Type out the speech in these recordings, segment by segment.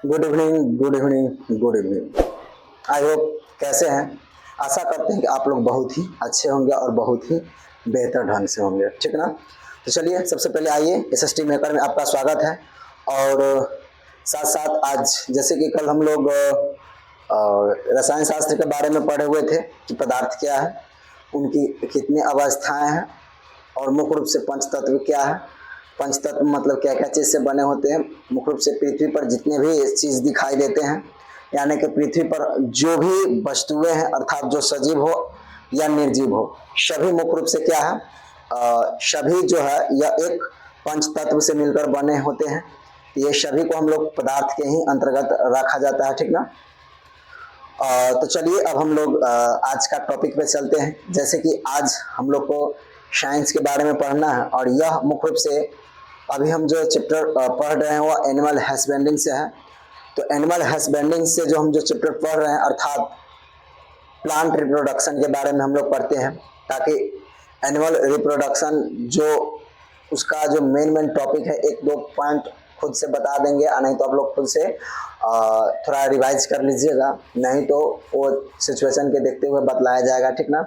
Good evening, good evening, good evening. I hope कैसे हैं। आशा करते हैं कि आप लोग बहुत ही अच्छे होंगे और बहुत ही बेहतर ढंग से होंगे, ठीक ना। तो चलिए सबसे पहले आइए एसएसटी मेकर में आपका स्वागत है। और साथ साथ आज जैसे कि कल हम लोग रसायन शास्त्र के बारे में पढ़े हुए थे कि पदार्थ क्या है, उनकी कितनी अवस्थाएं हैं और मुख्य रूप से पंच तत्व क्या है। पंच तत्व मतलब क्या क्या चीज़ से बने होते हैं। मुख्य रूप से पृथ्वी पर जितने भी चीज़ दिखाई देते हैं, यानी कि पृथ्वी पर जो भी वस्तुएं हैं अर्थात जो सजीव हो या निर्जीव हो, सभी मुख्य रूप से क्या है, सभी जो है यह एक पंच तत्व से मिलकर बने होते हैं। ये सभी को हम लोग पदार्थ के ही अंतर्गत रखा जाता है, ठीक ना। तो चलिए अब हम लोग आज का टॉपिक पे चलते हैं। जैसे कि आज हम लोग को साइंस के बारे में पढ़ना है और यह मुख्य रूप से अभी हम जो चैप्टर पढ़ रहे हैं वह एनिमल हस्बेंडिंग से है। तो एनिमल हस्बेंडिंग से जो हम जो चैप्टर पढ़ रहे हैं अर्थात प्लांट रिप्रोडक्शन के बारे में हम लोग पढ़ते हैं, ताकि एनिमल रिप्रोडक्शन जो उसका जो मेन मेन टॉपिक है एक दो पॉइंट खुद से बता देंगे, नहीं तो आप लोग खुद से थोड़ा रिवाइज कर लीजिएगा, नहीं तो वो सिचुएशन के देखते हुए बतलाया जाएगा, ठीक ना।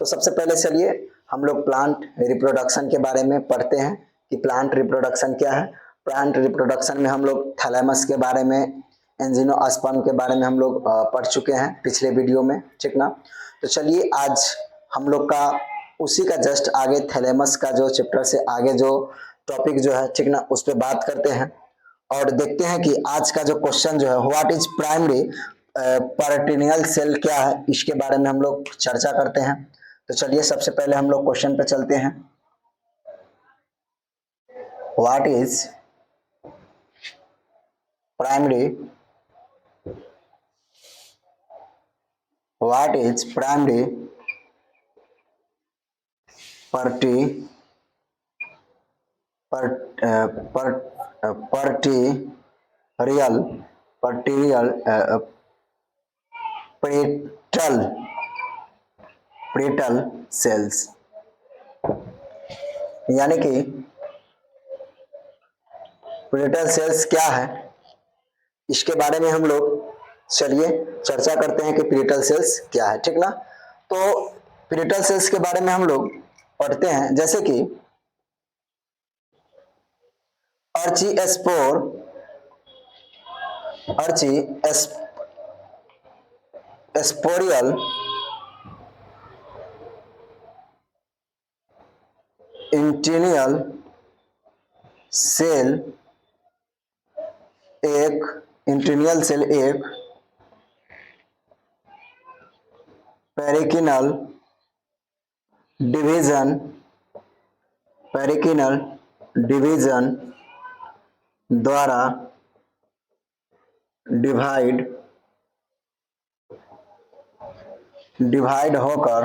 तो सबसे पहले चलिए हम लोग प्लांट रिप्रोडक्शन के बारे में पढ़ते हैं कि प्लांट रिप्रोडक्शन क्या है। प्लांट रिप्रोडक्शन में हम लोग थैलेमस के बारे में, एंजियोस्पर्म के बारे में हम लोग पढ़ चुके हैं पिछले वीडियो में, ठीक ना। तो चलिए आज हम लोग का उसी का जस्ट आगे थैलेमस का जो चैप्टर से आगे जो टॉपिक जो है, ठीक ना, उस पर बात करते हैं और देखते हैं कि आज का जो क्वेश्चन जो है व्हाट इज प्राइमरी पर्टिनियल सेल क्या है, इसके बारे में हम लोग चर्चा करते हैं। तो चलिए सबसे पहले हम लोग क्वेश्चन पे चलते हैं। What is primary what is primary party पर पर पर्टिरियल पर्टिरियल पेटल पेटल सेल्स, यानी कि पेटल सेल्स क्या है, इसके बारे में हम लोग चलिए चर्चा करते हैं कि पेटल सेल्स क्या है, ठीक ना। तो पेटल सेल्स के बारे में हम लोग पढ़ते हैं जैसे कि अर्ची एस्पोरियल इंटीनियल सेल एक पेरिकिनल डिवीजन द्वारा डिवाइड डिवाइड होकर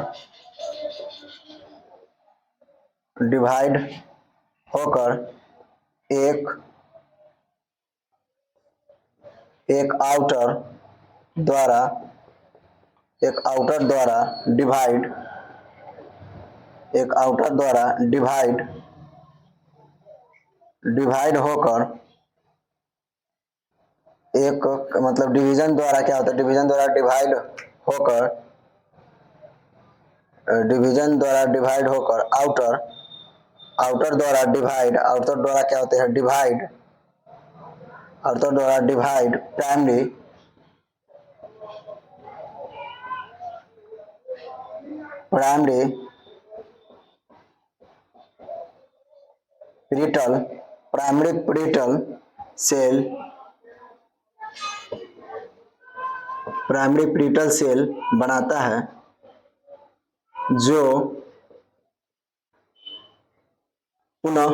डिवाइड होकर एक एक आउटर द्वारा डिवाइड डिवाइड होकर एक मतलब डिवीजन द्वारा क्या होता है, डिवीजन द्वारा डिवाइड होकर आउटर आउटर द्वारा क्या होते हैं डिवाइड आउटर द्वारा डिवाइड प्राइमरी प्रीटल सेल बनाता है, जो पुनः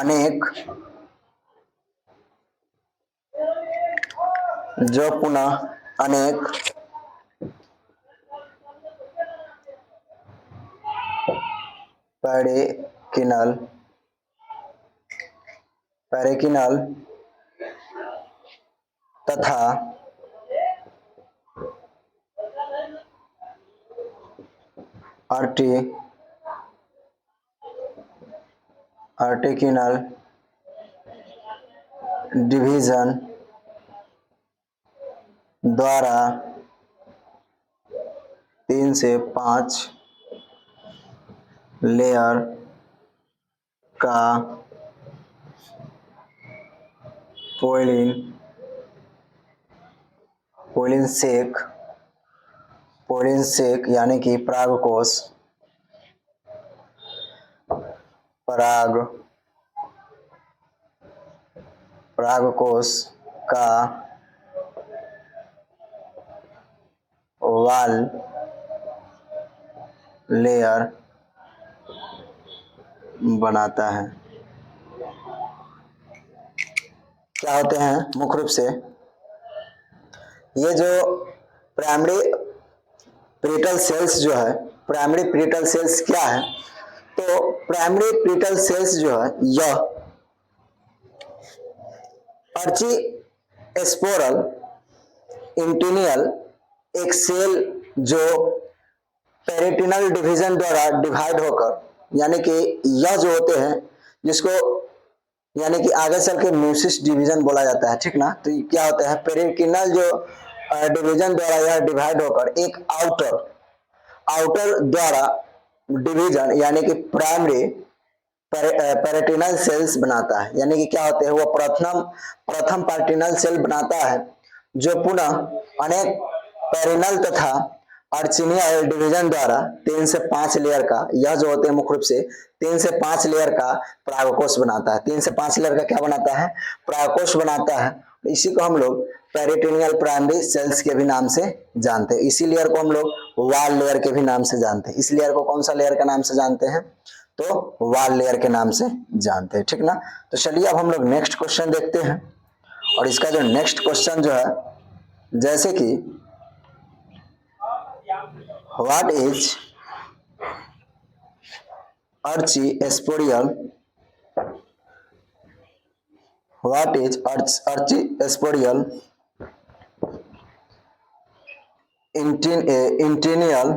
अनेक पेरिकिनल तथा आर्टिकिनल डिवीजन द्वारा 3 से 5 लेयर का पोलिन सेक यानी कि परागकोश का वाल लेयर बनाता है। क्या होते हैं मुख्य रूप से ये जो प्राइमरी पेरिटल सेल्स जो है, प्राइमरी पेरिटल सेल्स क्या है? तो प्राइमरी पेरिटल सेल्स जो है यह अर्ची एस्पोरल इंटीनियल एक सेल जो पेरिटिनल डिवीजन द्वारा डिवाइड होकर, यानी कि यह जो होते हैं जिसको यानी कि आगे चल के म्यूसिस डिवीजन बोला जाता है, ठीक ना। तो क्या होता है, पेरिटिनल जो डिवीजन द्वारा यह डिवाइड होकर एक आउटर द्वारा डिवीजन यानी कि प्राइमरी पेरिटिनल सेल्स बनाता है। यानी कि क्या होते हैं, वो प्रथम पेरिटिनल सेल बनाता है जो पुनः अनेक पेरिनल तथा अर्चिनियल डिवीजन द्वारा 3 से 5 लेयर का, यह जो होते हैं मुख्य रूप से 3 से 5 लेयर का परागकोश बनाता है। 3 से 5 लेयर का क्या बनाता है? परागकोश बनाता है। इसी को हम लोग पेरिटिनियल प्राइमरी सेल्स के भी नाम से जानते हैं। इसी लेयर को हम लोग वाल लेयर के भी नाम से जानते हैं। इस लेयर को कौन सा लेयर के नाम से जानते हैं? तो वाल लेयर के नाम से जानते हैं, ठीक ना। तो चलिए अब हम लोग नेक्स्ट क्वेश्चन देखते हैं। और इसका जो नेक्स्ट क्वेश्चन जो है, जैसे कि what is archiesporial initial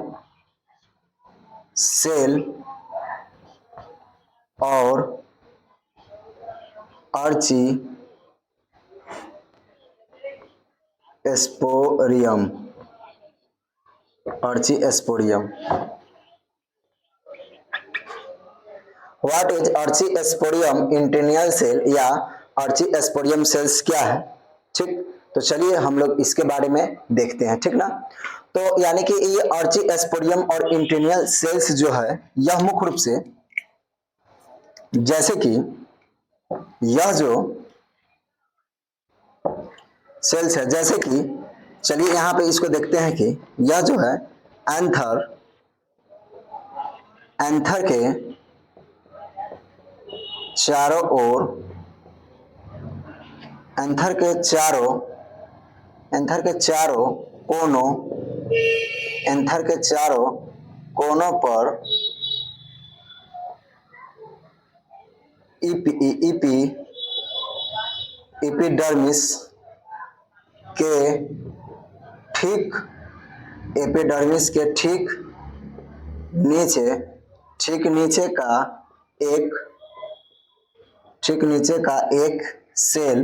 cell और archiesporium what is archiesporium initial cell या archiesporium सेल्स क्या है? ठीक, तो चलिए हम लोग इसके बारे में देखते हैं, ठीक ना। तो यानी कि ये archiesporium और इंटीनियल सेल्स जो है यह मुख्य रूप से, जैसे कि यह जो सेल्स है, जैसे कि चलिए यहां पे इसको देखते हैं कि यह जो है एंथर के चारों ओर, एंथर के चारों कोनों पर एपिडर्मिस के ठीक नीचे का एक सेल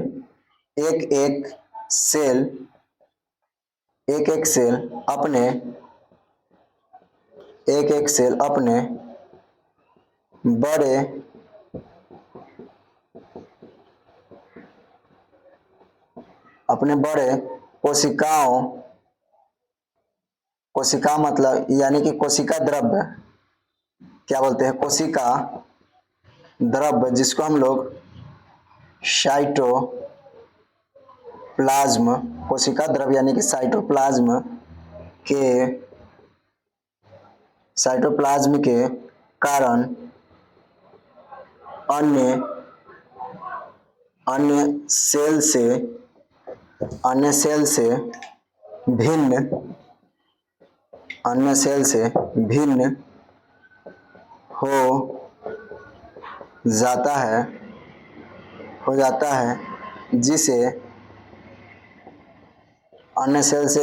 अपने बड़े कोशिका मतलब यानी कि कोशिका द्रव्य, क्या बोलते हैं, कोशिका द्रव्य, जिसको हम लोग साइटोप्लाज्म, कोशिका द्रव्य यानी कि साइटोप्लाज्म के कारण अन्य सेल से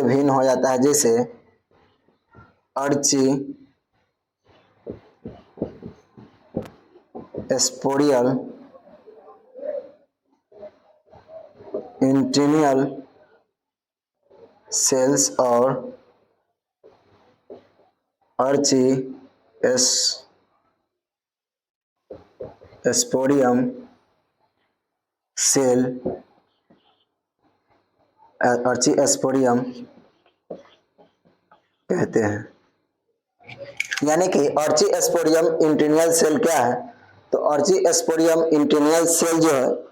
भिन्न हो जाता है जिसे अर्ची इंटीनियल सेल्स और अर्ची एस्पोरियम सेल, अर्ची एस्पोरियम कहते हैं। यानी कि अर्ची एस्पोरियम इंटीनियल सेल क्या है, तो अर्ची एस्पोरियम इंटीनियल सेल जो है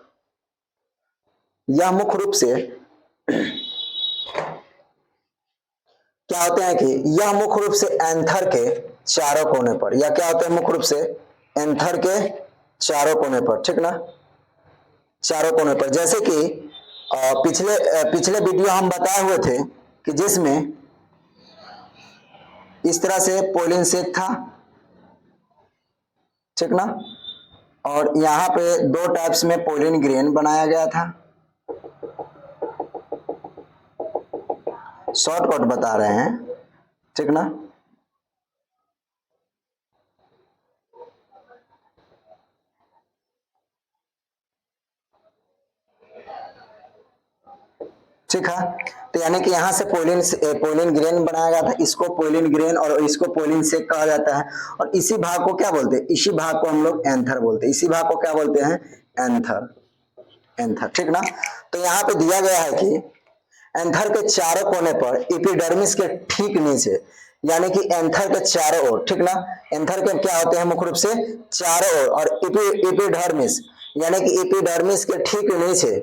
यह मुख्य रूप से क्या होते हैं कि यह मुख्य रूप से एंथर के चारों कोने पर, या क्या होते हैं मुख्य रूप से एंथर के चारों कोने पर, ठीक ना, चारों कोने पर। जैसे कि पिछले वीडियो हम बताए हुए थे कि जिसमें इस तरह से पोलिन सेक था, ठीक ना, और यहाँ पे दो टाइप्स में पोलिन ग्रेन बनाया गया था। शॉर्टकट बता रहे हैं, ठीक ना। ठीक है, तो यानी कि यहाँ से पोलिन ग्रेन बनाया गया था, इसको पोलिन ग्रेन और इसको पोलिन सेक कहा जाता है। और इसी भाग को क्या बोलते हैं, इसी भाग को हम लोग एंथर बोलते हैं, इसी भाग को क्या बोलते हैं, एंथर, एंथर, ठीक ना। तो यहाँ पे दिया गया है कि एंथर के चारों कोने पर एपिडर्मिस के ठीक नीचे, यानी कि एंथर के चारों ओर, ठीक ना, एंथर के क्या होते हैं मुख्य रूप से चारों ओर, और एपिडर्मिस यानी कि एपिडर्मिस के ठीक नीचे,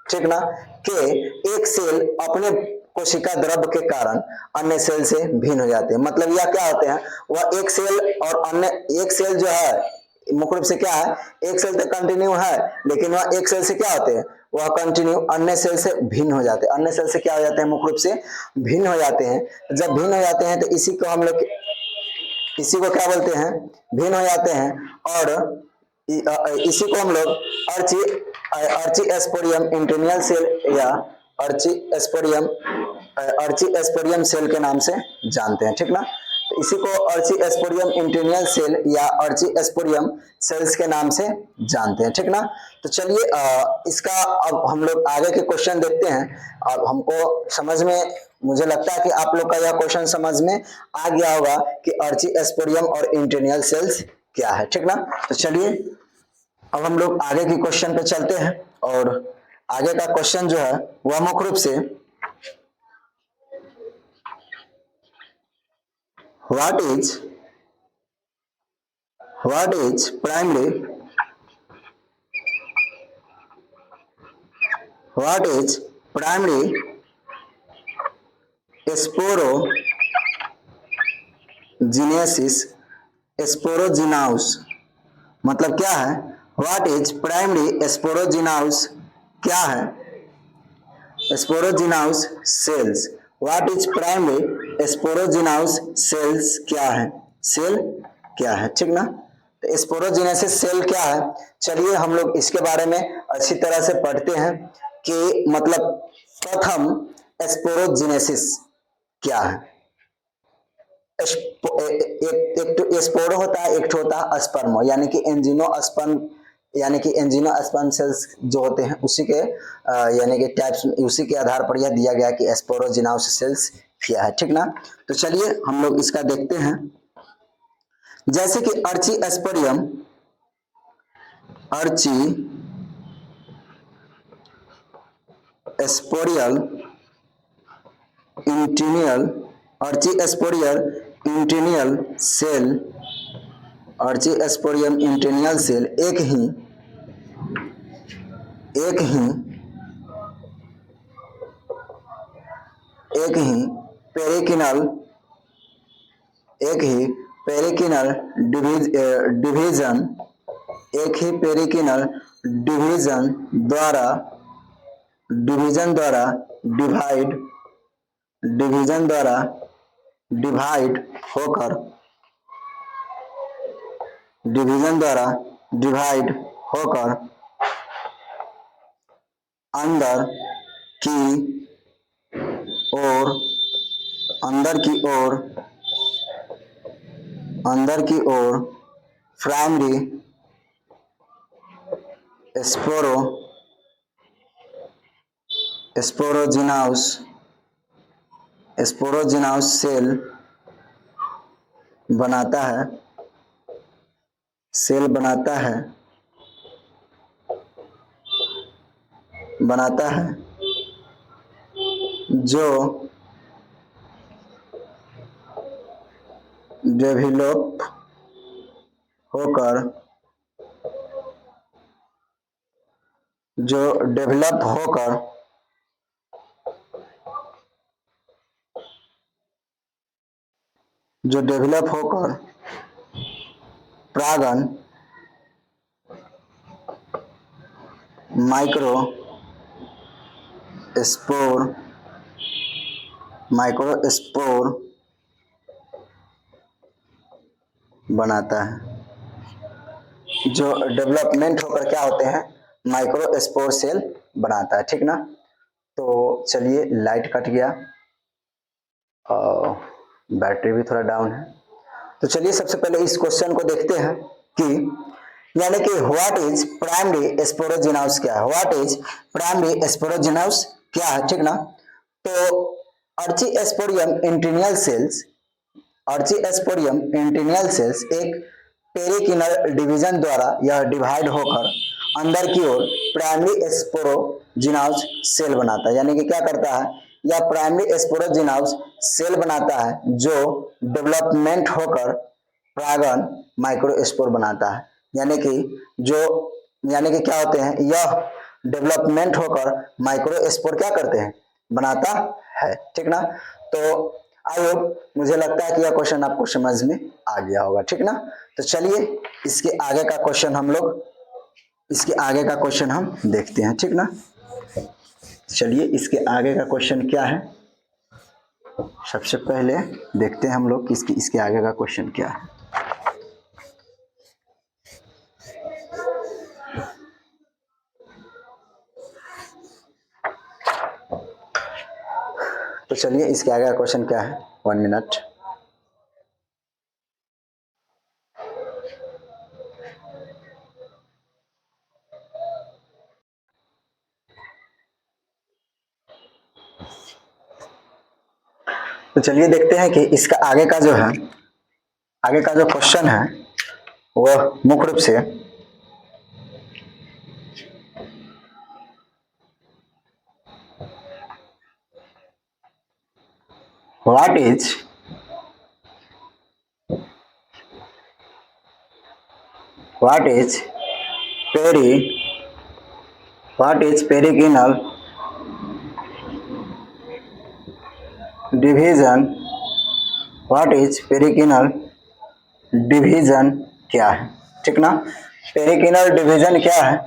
ठीक ना, के एक सेल अपने कोशिका द्रव के कारण अन्य सेल से भिन्न हो जाते हैं। मतलब यह क्या होते हैं, वह एक सेल और अन्य एक सेल जो है मुख्य रूप से क्या है, एक सेल तो कंटिन्यू है, लेकिन वह एक सेल से क्या होते हैं, वह कंटिन्यू अन्य सेल से भिन्न हो जाते हैं, अन्य सेल से क्या हो जाते हैं, मुख्य रूप से भिन्न हो जाते हैं। जब भिन्न हो जाते हैं तो इसी को हम लोग, इसी को क्या बोलते हैं, भिन्न हो जाते हैं, और इसी को हम लोग अर्ची एस्पोरियम इंटीनियल सेल या अर्ची एस्पोरियम सेल के नाम से जानते हैं, ठीक ना। तो इसी को अर्ची एस्पोरियम इंटीनियल सेल या अर्ची एस्पोरियम सेल्स के नाम से जानते हैं, ठीक ना। तो चलिए इसका अब हम लोग आगे के क्वेश्चन देखते हैं। अब हमको समझ में, मुझे लगता है कि आप लोग का यह क्वेश्चन समझ में आ गया होगा कि अर्ची एस्पोरियम और इंटीनियल सेल्स क्या है, ठीक ना। तो चलिए अब हम लोग आगे की क्वेश्चन पे चलते हैं, और आगे का क्वेश्चन जो है वह मुख्य रूप से व्हाट इज प्राइमरी स्पोरोजिनाउस, मतलब क्या है, व्हाट इज प्राइमरी स्पोरोजिनाउस, क्या है sporogenous cells, what is primary sporogenous cells, क्या है, सेल क्या है, ठीक ना। तो स्पोरोजिनेसिस सेल क्या है, चलिए हम लोग इसके बारे में अच्छी तरह से पढ़ते हैं कि मतलब प्रथम स्पोरोजिनेसिस क्या है। एक तो स्पोरो होता है, एक होता है स्पर्म, यानी कि एंजियोस्पर्म, यानी कि एंजियोस्पर्म सेल्स जो होते हैं उसी के यानी कि टाइप्स, उसी के आधार पर यह दिया गया कि स्पोरोजिनाउस सेल्स क्या है, ठीक ना। तो चलिए हम लोग इसका देखते हैं। जैसे कि अर्ची एस्पोरियम, अर्ची एस्पोरियल इंटीनियल, अर्ची एस्पोरियल इंटीनियल सेल, अर्ची एस्पोरियम इंटीनियल सेल एक ही पेरिकिनल, डिवीजन, एक ही पेरिकिनल डिवीजन द्वारा डिवाइड होकर, अंदर की ओर प्राइमरी स्पोरोजिनाउस स्पोरोजिनाउस सेल बनाता है जो डेवलप होकर परागण माइक्रोस्पोर बनाता है, जो डेवलपमेंट होकर क्या होते हैं, माइक्रोस्पोर सेल बनाता है। ठीक ना। तो चलिए, लाइट कट गया और बैटरी भी थोड़ा डाउन है। तो चलिए सबसे पहले इस क्वेश्चन को देखते हैं कि यानी कि व्हाट इज प्राइमरी स्पोरोजिनाउस क्या है, व्हाट इज प्राइमरी स्पोरोजिनाउस क्या है। ठीक ना। तो आर्चीस्पोरियम इंटीनियल सेल्स एक पेरिकिनल डिवीजन द्वारा यह डिवाइड होकर अंदर की ओर प्राइमरी स्पोरोजिनाउस सेल बनाता है। यानी कि क्या करता है, यह प्राइमरी स्पोरोजिनाउस सेल बनाता है जो डेवलपमेंट होकर परागण माइक्रोस्पोर बनाता है। यानी कि क्या होते हैं, यह डेवलपमेंट होकर माइक्रोस्पोर क्या करते हैं, बनाता है। ठीक ना। तो आई होप, मुझे लगता है कि यह क्वेश्चन आपको समझ में आ गया होगा। ठीक ना। तो चलिए इसके आगे का क्वेश्चन हम देखते हैं। ठीक ना। चलिए इसके आगे का क्वेश्चन क्या है, सबसे पहले देखते हैं हम लोग कि इसके आगे का क्वेश्चन क्या है। तो चलिए इसके आगे का क्वेश्चन क्या है, 1 मिनट। तो चलिए देखते हैं कि इसका आगे का जो क्वेश्चन है वह मुख्य रूप से व्हाट इज पेरिकिनल डिवीजन क्या है। ठीक ना। पेरिकिनल डिवीजन क्या है,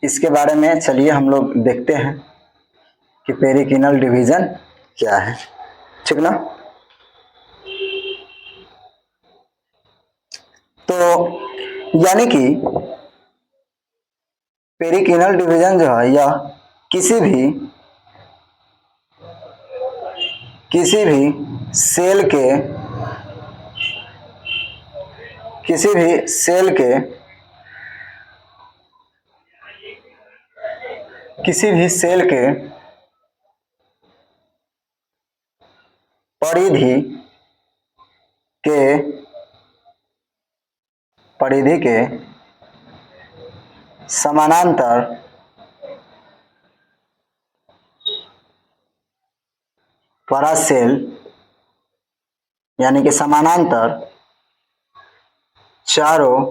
इसके बारे में चलिए हम लोग देखते हैं कि पेरिकिनल डिवीजन क्या है। ठीक ना। तो यानी कि पेरिकिनल डिवीजन जो है, यह किसी भी सेल के परिधि के समानांतर परासेल, यानी कि समानांतर चारों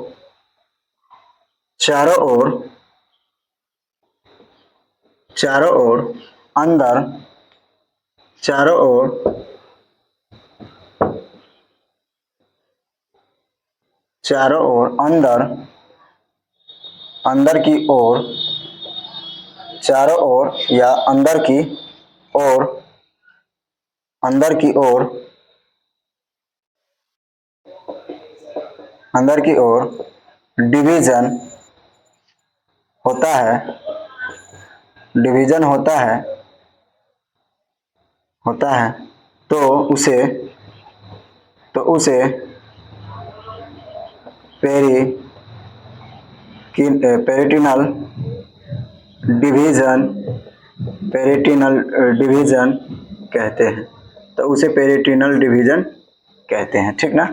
ओर अंदर अंदर की ओर चारों ओर या अंदर की ओर डिवीजन होता है तो उसे पेरिटिनल डिवीजन पेरिटिनल डिवीजन कहते हैं, तो उसे पेरिटिनल डिवीजन कहते हैं, ठीक ना।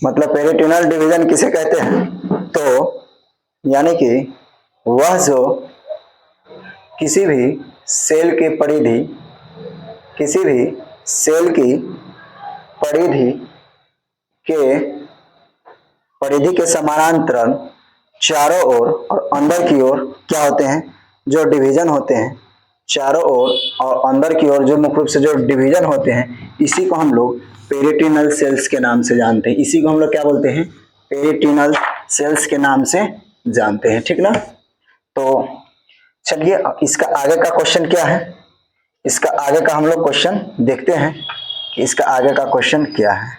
मतलब पेरिटिनल डिवीजन किसे कहते हैं, तो यानी कि वह जो किसी भी सेल की परिधि, किसी भी सेल की परिधि के परिधि के समानांतर चारों ओर और अंदर की ओर क्या होते हैं, जो डिवीजन होते हैं, चारों ओर और अंदर की ओर जो मुख्य रूप से जो डिवीजन होते हैं, इसी को हम लोग पेरिटिनल सेल्स के नाम से जानते हैं। इसी को हम लोग क्या बोलते हैं, पेरिटिनल सेल्स के नाम से जानते हैं, ठीक ना। तो चलिए इसका आगे का क्वेश्चन क्या है, इसका आगे का हम लोग क्वेश्चन देखते हैं कि इसका आगे का क्वेश्चन क्या है।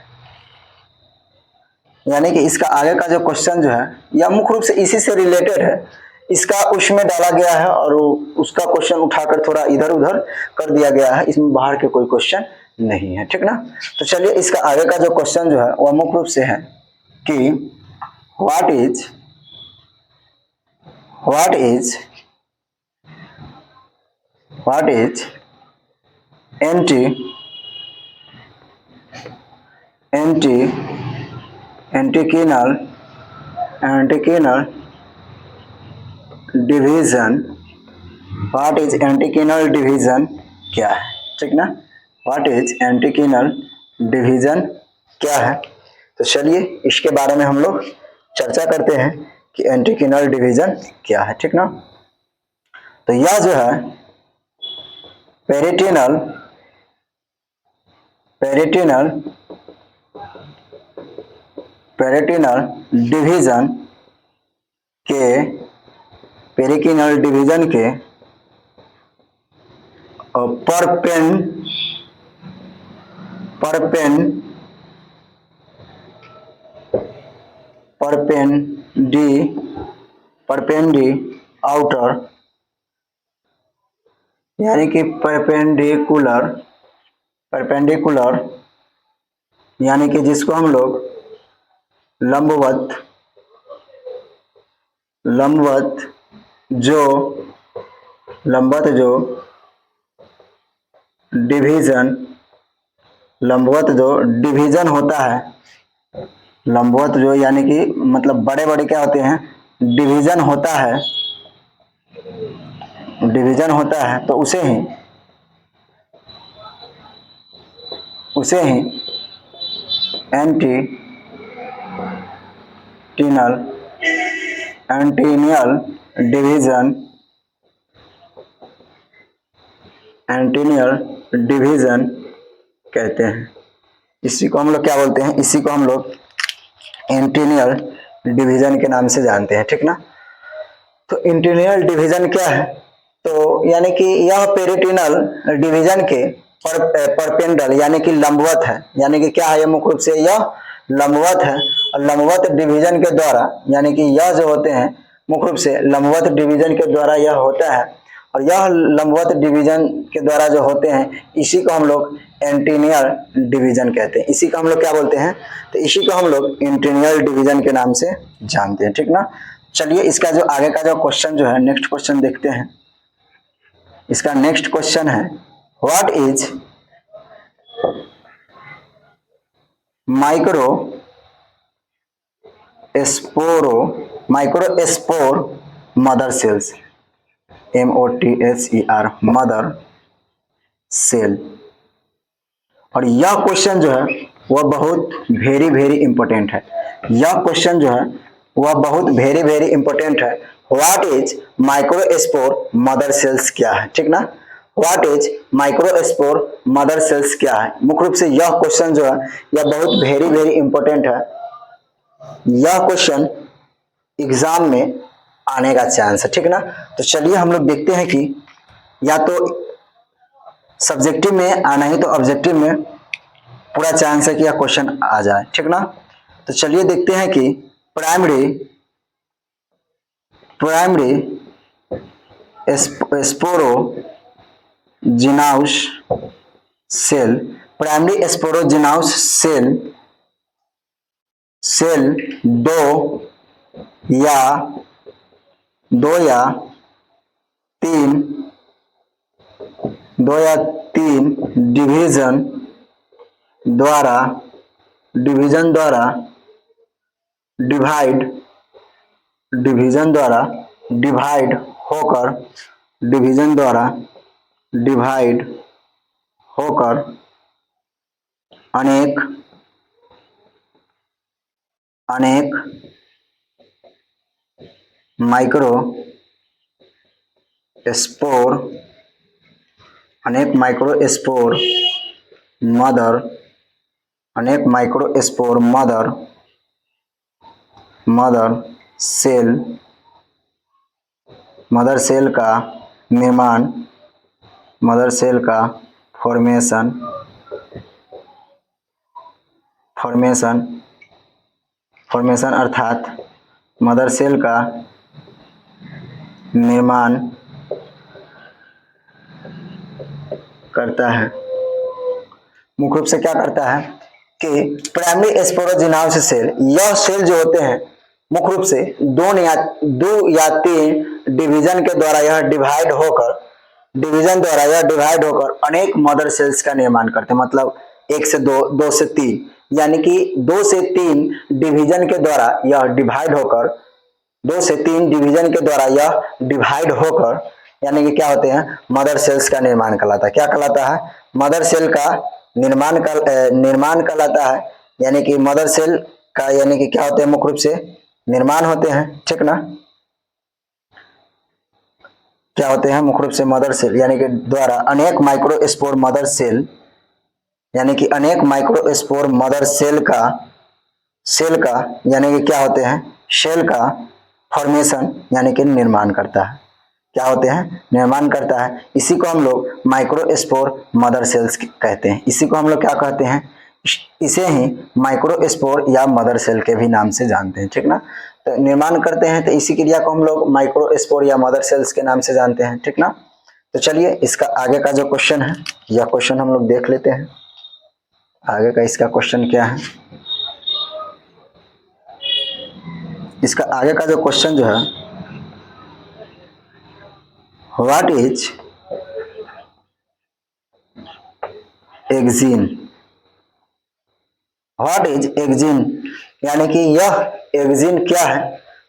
यानी कि इसका आगे का जो क्वेश्चन जो है यह मुख्य रूप से इसी से रिलेटेड है, इसका उसमें डाला गया है और उसका क्वेश्चन उठाकर थोड़ा इधर उधर कर दिया गया है, इसमें बाहर के कोई क्वेश्चन नहीं है, ठीक ना। तो चलिए इसका आगे का जो क्वेश्चन जो है वह मुख्य रूप से है कि what is anticlinal division, what is anticlinal division क्या है, ठीक ना। व्हाट इज एंटीकिनल डिवीजन क्या है, तो चलिए इसके बारे में हम लोग चर्चा करते हैं कि एंटीकिनल डिवीजन क्या है, ठीक ना। तो यह जो है पेरिटिनल डिवीजन के पेरिकिनल डिवीजन के आउटर, यानी कि परपेंडिकुलर यानी कि जिसको हम लोग लंबवत जो डिवीजन होता है, लंबवत जो यानी कि मतलब बड़े बड़े क्या होते हैं, डिवीजन होता है, तो उसे ही एंटीनियल डिवीजन कहते हैं। इसी को हम लोग क्या बोलते हैं, इसी को हम लोग एंटीनियल डिवीजन के नाम से जानते हैं, ठीक ना। तो एंटीनियल डिवीजन क्या है, तो यानी कि यह पेरिटिनल डिवीजन के परपेंडल यानी कि लंबवत है, यानी कि क्या है, यह मुख्य रूप से यह लंबवत है और लंबवत डिवीजन के द्वारा, यानी कि यह जो होते हैं मुख्य रूप से लंबवत डिवीजन के द्वारा यह होता है, और यह लंबवत डिवीजन के द्वारा जो होते हैं इसी को हम लोग एंटीनियल डिवीजन कहते हैं। इसी को हम लोग क्या बोलते हैं, तो इसी को हम लोग एंटीनियल डिवीजन के नाम से जानते हैं, ठीक ना। चलिए इसका जो आगे का जो क्वेश्चन जो है, नेक्स्ट क्वेश्चन देखते हैं। इसका नेक्स्ट क्वेश्चन है what is microspore mother cells, MOTHER mother cell. और यह क्वेश्चन जो है वह बहुत वेरी इंपॉर्टेंट है, यह क्वेश्चन जो है वह बहुत वेरी इंपॉर्टेंट है। What is microspore mother sales क्या है, ठीक ना। What is microspore mother sales क्या है, मुख्य रूप से यह क्वेश्चन जो है यह बहुत वेरी इंपॉर्टेंट है। यह क्वेश्चन एग्जाम में आने का चांस है, ठीक ना। तो चलिए हम लोग देखते हैं कि या तो सब्जेक्टिव में आना ही तो ऑब्जेक्टिव में पूरा चांस है कि यह क्वेश्चन आ जाए, ठीक ना। तो चलिए देखते हैं कि प्राइमरी स्पोरोजिनाउस सेल, प्राइमरी स्पोरोजिनाउस सेल दो या तीन 2 या 3 डिवीजन द्वारा डिवाइड होकर अनेक माइक्रो स्पोर मदर सेल का निर्माण फॉर्मेशन अर्थात मदर सेल का निर्माण करता है। मुख्य रूप से क्या करता है कि प्राइमरी स्पोरोजिनाउस सेल, यह सेल जो होते हैं मुख्य रूप से 2 या 3 डिवीजन द्वारा यह डिवाइड होकर अनेक मदर सेल्स का निर्माण करते हैं। मतलब 1 से 2, 2 से 3, यानी कि 2 से 3 डिवीजन के द्वारा यह डिवाइड होकर यानी कि क्या होते हैं, मदर सेल्स का निर्माण कहलाता है। क्या कहलाता है? मदर सेल का निर्माण कहलाता है। यानी कि मदर सेल का यानी कि क्या होते हैं, मुख्य रूप से निर्माण होते हैं, ठीक ना। क्या होते हैं? मुख्य रूप से मदर सेल यानी कि द्वारा अनेक माइक्रोस्पोर मदर सेल यानी कि अनेक माइक्रोस्पोर मदर सेल का यानी कि क्या होते हैं, सेल का फॉर्मेशन यानी कि निर्माण करता है। क्या होते हैं? निर्माण करता है। इसी को हम लोग माइक्रोस्पोर मदर सेल्स कहते हैं। इसी को हम लोग क्या कहते हैं? इसे ही माइक्रोस्पोर या मदर सेल के भी नाम से जानते हैं, ठीक ना। तो निर्माण करते हैं, तो इसी क्रिया को हम लोग माइक्रोस्पोर या मदर सेल्स के नाम से जानते हैं, ठीक ना। तो चलिए इसका आगे का जो क्वेश्चन है, यह क्वेश्चन हम लोग देख लेते हैं। आगे का इसका क्वेश्चन क्या है? इसका आगे का जो क्वेश्चन जो है, व्हाट इज एक्सिन? व्हाट इज एक्सिन यानी कि यह एक्सिन क्या है?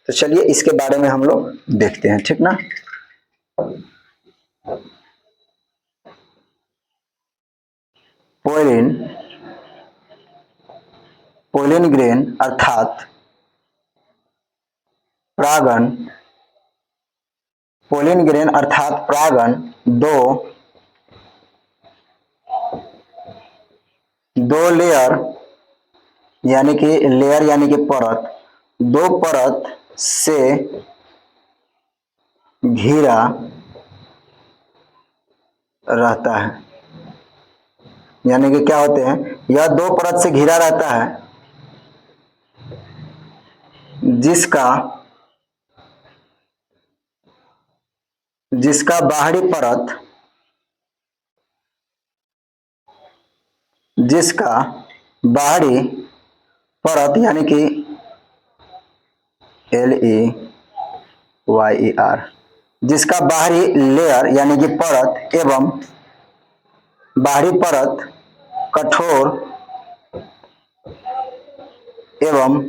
तो चलिए इसके बारे में हम लोग देखते हैं, ठीक ना। पोलिन ग्रेन अर्थात परागण दो लेयर यानी कि परत, 2 परत से घिरा रहता है। यानी कि क्या होते हैं, यह 2 परत से घिरा रहता है, जिसका बाहरी परत यानी कि LEYER, जिसका बाहरी लेयर यानी कि परत एवं बाहरी परत कठोर एवं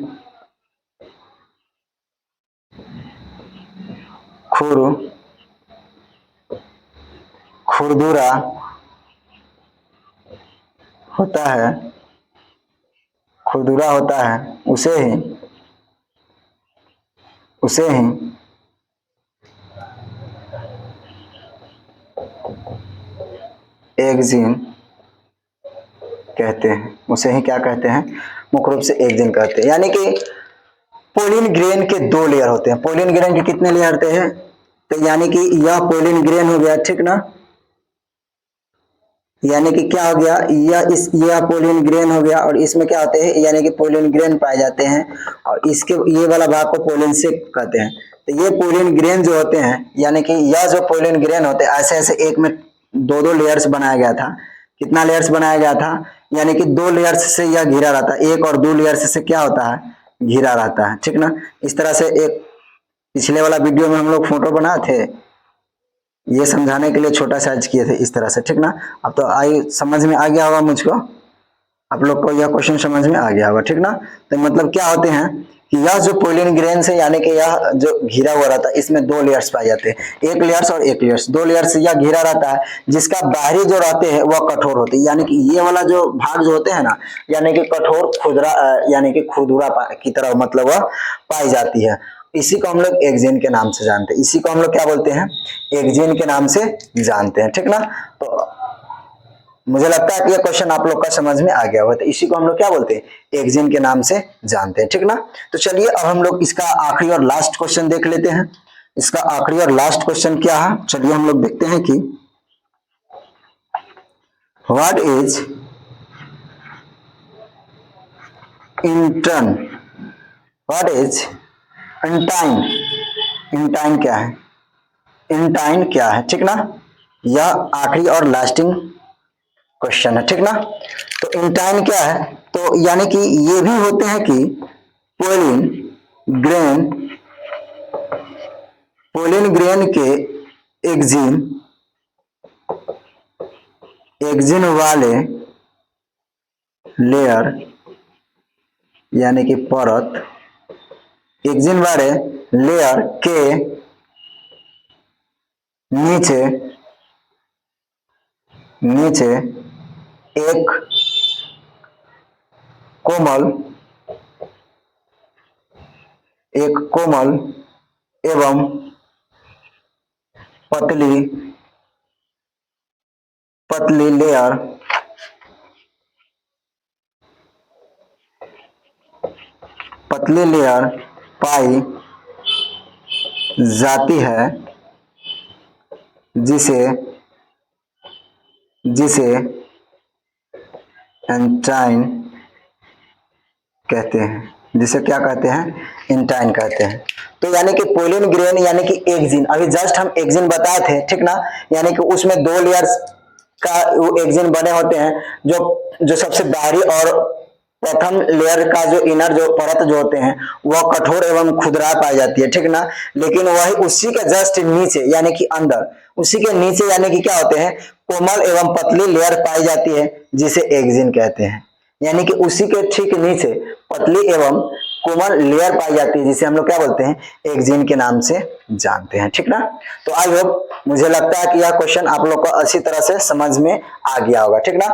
खुरदुरा होता है, उसे ही एक्सिन कहते हैं। उसे ही क्या कहते हैं? मुख्य रूप से एक्सिन कहते हैं। यानी कि पोलिन ग्रेन के 2 लेयर होते हैं। पोलिन ग्रेन के कितने लेयर होते हैं? तो यानी कि यह पोलिन ग्रेन हो गया, ठीक ना। यानी कि क्या हो गया, यह पोलिन ग्रेन हो गया, और इसमें क्या होते हैं, यानी कि पोलिन ग्रेन पाए जाते हैं, और इसके ये वाला भाग को पोलिन से कहते हैं। तो ये पोलिन ग्रेन जो होते हैं, यानी कि यह जो पोलिन ग्रेन होते हैं, ऐसे एक में 2 लेयर्स बनाया गया था। कितना लेयर्स बनाया गया था? यानी कि 2 लेयर्स से यह घिरा रहता है, 1 और 2 लेयर्स से क्या होता है, घिरा रहता है, ठीक ना। इस तरह से एक पिछले वाला वीडियो में हम लोग फोटो बनाए थे, ये समझाने के लिए छोटा साइज किए थे इस तरह से, ठीक ना। अब तो आई समझ में आ गया होगा मुझको, आप लोग को यह क्वेश्चन समझ में आ गया होगा, ठीक ना। तो मतलब क्या होते हैं कि यह जो पोलिन ग्रेन से यानी कि यह जो घिरा हुआ रहता है इसमें दो लेयर्स पाए जाते हैं, एक लेयर्स और एक लेयर्स, दो लेयर्स यह घिरा रहता है, जिसका बाहरी जो रहते हैं वह कठोर होते हैं, यानी कि ये वाला जो भाग जो होते हैं ना, यानी कि कठोर खुदरा यानी कि खुरदुरा की तरह मतलब वह पाई जाती है। इसी को हम लोग एक्जिन के नाम से जानते हैं, इसी को हम लोग क्या बोलते हैं, एक्जिन के नाम से जानते हैं, ठीक ना। तो मुझे लगता है कि ये क्वेश्चन आप लोग का समझ में आ गया होगा, तो इसी को हम लोग क्या बोलते हैं, एक्जिन के नाम से जानते हैं, ठीक ना। तो चलिए अब हम लोग इसका आखिरी और लास्ट क्वेश्चन देख लेते हैं। इसका आखिरी और लास्ट क्वेश्चन क्या है, चलिए हम लोग देखते हैं कि what is intern, what is intine, intine क्या है, इंटाइन क्या है, ठीक ना। यह आखिरी और लास्टिंग क्वेश्चन है, ठीक ना। तो इंटाइन क्या है, तो यानी कि ये भी होते हैं कि पोलिन ग्रेन, पोलिन ग्रेन के एक्जिन, एक्जिन वाले लेयर यानी कि परत, एक्जिन वाले लेयर के नीचे, नीचे एक कोमल, एक कोमल एवं पतली, पतली लेयर पतली लेयर पाई जाती है, जिसे, जिसे एंटाइन कहते हैं, जिसे क्या कहते हैं, इंटाइन कहते हैं। तो यानी कि पोलिन ग्रेन यानी कि एक्जिन, अभी जस्ट हम एक्जिन बताए थे, ठीक ना। यानी कि उसमें दो लेयर्स का एक्जिन बने होते हैं, जो सबसे बाहरी और प्रथम लेयर का जो इनर जो परत जो होते हैं वह कठोर एवं खुदरा पाई जाती है, ठीक ना। लेकिन वही उसी के जस्ट नीचे यानी कि अंदर, उसी के नीचे यानी कि क्या होते हैं, कोमल एवं पतली लेयर पाई जाती है, जिसे एक्जिन कहते हैं। यानी कि उसी के ठीक नीचे पतली एवं कोमल लेयर पाई जाती है, जिसे हम लोग क्या बोलते हैं, एक्जिन के नाम से जानते हैं, ठीक ना। तो आई होप, मुझे लगता है कि यह क्वेश्चन आप लोग को अच्छी तरह से समझ में आ गया होगा, ठीक ना।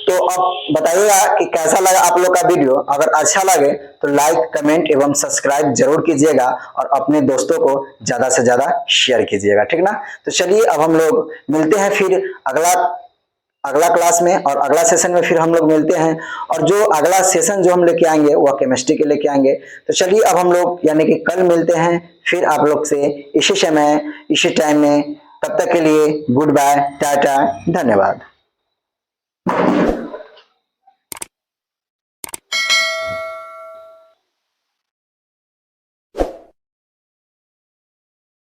तो अब बताइएगा कि कैसा लगा आप लोग का वीडियो। अगर अच्छा लगे तो लाइक, कमेंट एवं सब्सक्राइब जरूर कीजिएगा और अपने दोस्तों को ज्यादा से ज्यादा शेयर कीजिएगा, ठीक ना। तो चलिए अब हम लोग मिलते हैं फिर अगला क्लास में, और अगला सेशन में फिर हम लोग मिलते हैं। और जो अगला सेशन जो हम लेके आएंगे वह केमिस्ट्री के लेके आएंगे। तो चलिए अब हम लोग यानी कि कल मिलते हैं फिर आप लोग से इसी समय, इसी टाइम में। तब तक के लिए गुड बाय, टाटा, धन्यवाद।